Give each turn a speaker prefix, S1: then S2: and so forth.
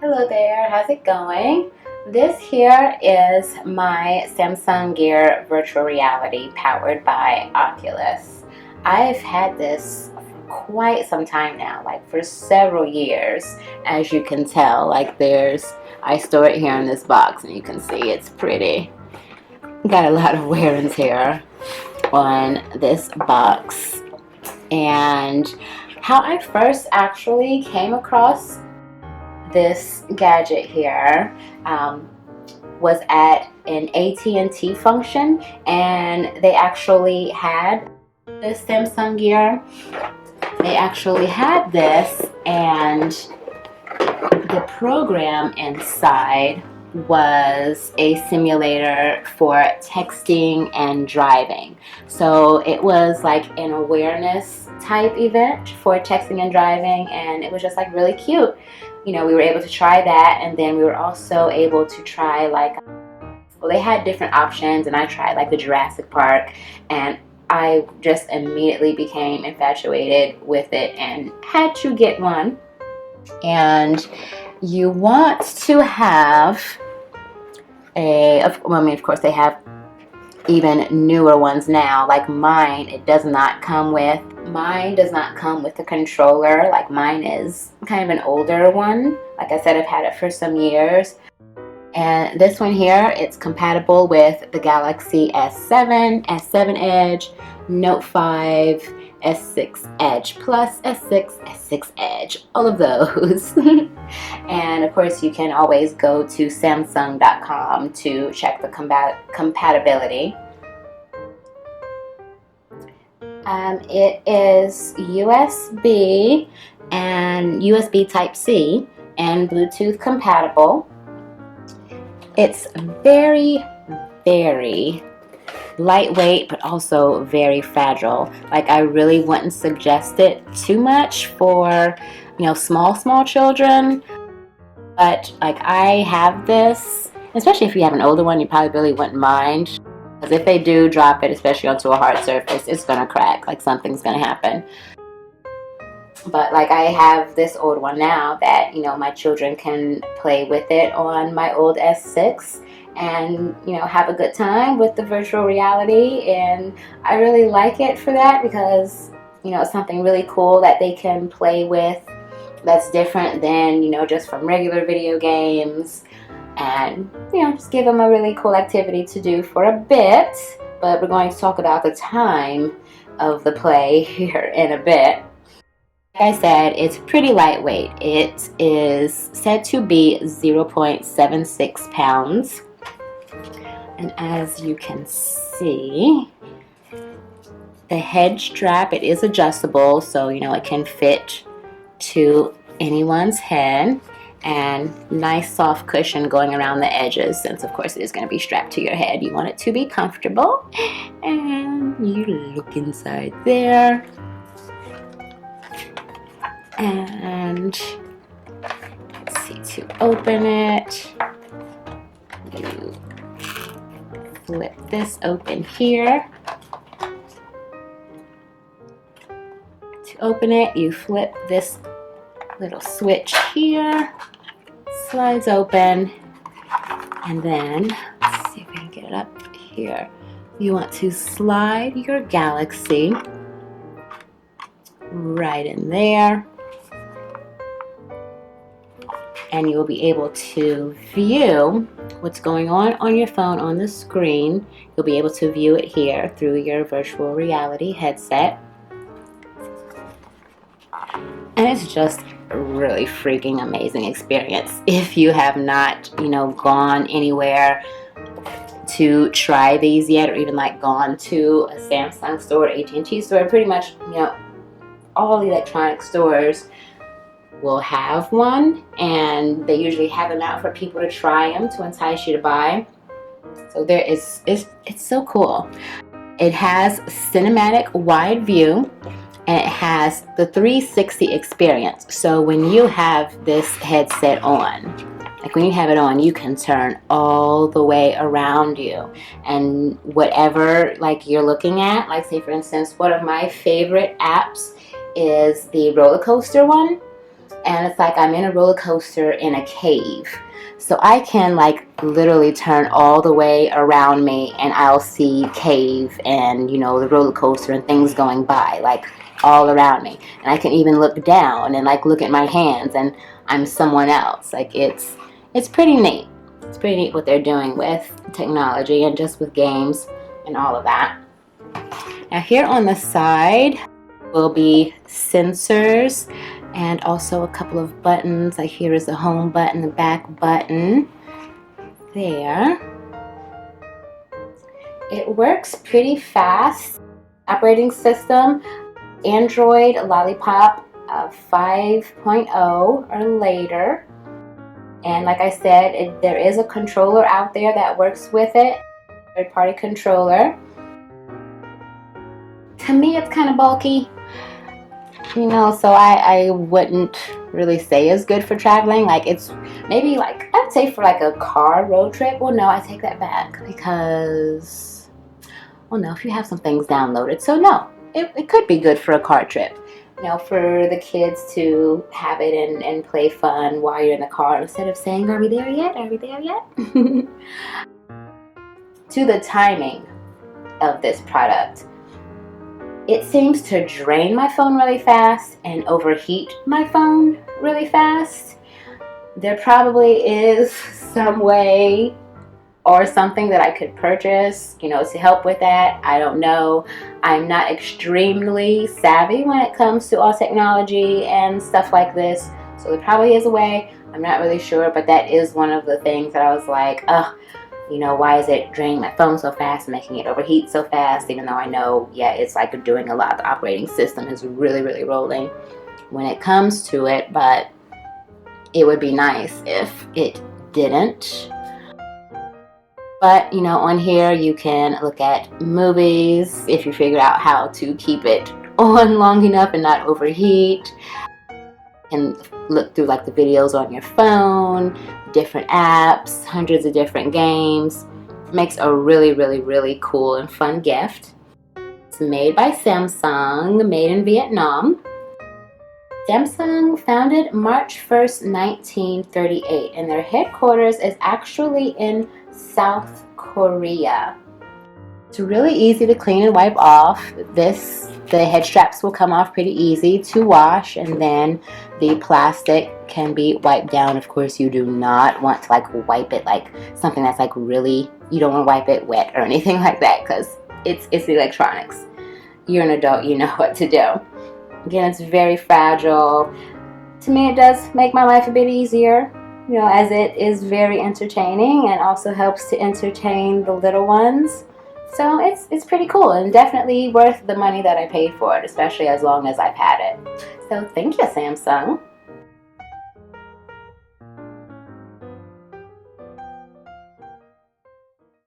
S1: Hello there, how's it going? This here is my Samsung Gear virtual reality powered by Oculus. I've had this for quite some time now, like for several years, as you can tell. I store it here in this box and you can see it's pretty. Got a lot of wear and tear on this box. And how I first actually came across this gadget here was at an AT&T function, and they actually had this Samsung Gear. They actually had this, and the program inside was a simulator for texting and driving. So it was like an awareness type event for texting and driving, and it was just like really cute. We were able to try that, and then we were also able to try they had different options, and I tried like the Jurassic Park, and I just immediately became infatuated with it and had to get one. And you want to have of course they have even newer ones now. Like mine does not come with the controller. Like mine is kind of an older one. Like I said, I've had it for some years. And this one here, it's compatible with the Galaxy S7, S7 Edge, Note 5, S6 Edge Plus, S6, S6 Edge, all of those. And of course you can always go to Samsung.com to check the compatibility. It is USB and USB Type-C and Bluetooth compatible. It's very, very lightweight, but also very fragile. Like, I really wouldn't suggest it too much for, small children. But like, I have this, especially if you have an older one, you probably really wouldn't mind. Because if they do drop it, especially onto a hard surface, it's gonna crack. Like, something's gonna happen. But like, I have this old one now that my children can play with it on my old S6 and have a good time with the virtual reality. And I really like it for that, because it's something really cool that they can play with that's different than just from regular video games. And just give them a really cool activity to do for a bit. But we're going to talk about the time of the play here in a bit. Like I said, it's pretty lightweight. It is said to be 0.76 pounds. And as you can see, the head strap, it is adjustable, so it can fit to anyone's head. And nice soft cushion going around the edges, since of course it is going to be strapped to your head. You want it to be comfortable. And you look inside there. And let's see, to open it, you flip this open here. To open it, you flip this little switch here, slides open, and then, let's see if I can get it up here. You want to slide your Galaxy right in there. And you will be able to view what's going on your phone on the screen. You'll be able to view it here through your virtual reality headset. And it's just a really freaking amazing experience. If you have not, gone anywhere to try these yet, or even like gone to a Samsung store or AT&T store, pretty much, all electronic stores will have one, and they usually have them out for people to try them to entice you to buy. So it's so cool. It has cinematic wide view, and it has the 360 experience. So when you have this headset on, like when you have it on, you can turn all the way around you, and whatever like you're looking at, like say for instance, one of my favorite apps is the roller coaster one. and it's like I'm in a roller coaster in a cave. So I can like literally turn all the way around me and I'll see cave and, you know, the roller coaster and things going by like all around me. And I can even look down and like look at my hands and I'm someone else. Like it's pretty neat. It's pretty neat what they're doing with technology and just with games and all of that. Now here on the side will be sensors and also a couple of buttons. Like here is the home button, the back button there. It works pretty fast. Operating system, Android Lollipop 5.0 or later. And like I said, there is a controller out there that works with it, third-party controller. To me, it's kind of bulky, you know, so I wouldn't really say it's good for traveling. Like it's maybe like, I'd say for like a car road trip. Well, no, I take that back because, well, no, if you have some things downloaded. So no, it could be good for a car trip. You know, for the kids to have it and play fun while you're in the car instead of saying, are we there yet? Are we there yet? To the timing of this product, it seems to drain my phone really fast and overheat my phone really fast. There probably is some way or something that I could purchase, you know, to help with that. I don't know. I'm not extremely savvy when it comes to all technology and stuff like this. So there probably is a way. I'm not really sure, but that is one of the things that I was like, ugh, you know, why is it draining my phone so fast, making it overheat so fast, even though I know, yeah, it's like doing a lot. The operating system is really, really rolling when it comes to it, but it would be nice if it didn't. But, you know, on here you can look at movies if you figure out how to keep it on long enough and not overheat. And look through like the videos on your phone, different apps, hundreds of different games. It makes a really, really, really cool and fun gift. It's made by Samsung, made in Vietnam. Samsung founded March 1st, 1938, and their headquarters is actually in South Korea. It's really easy to clean and wipe off. The head straps will come off pretty easy to wash, and then the plastic can be wiped down. Of course, you do not want to like wipe it like something that's like really, you don't want to wipe it wet or anything like that because it's electronics. You're an adult, you know what to do. Again, it's very fragile. To me, it does make my life a bit easier, you know, as it is very entertaining and also helps to entertain the little ones. So it's pretty cool and definitely worth the money that I paid for it, especially as long as I've had it. So thank you, Samsung.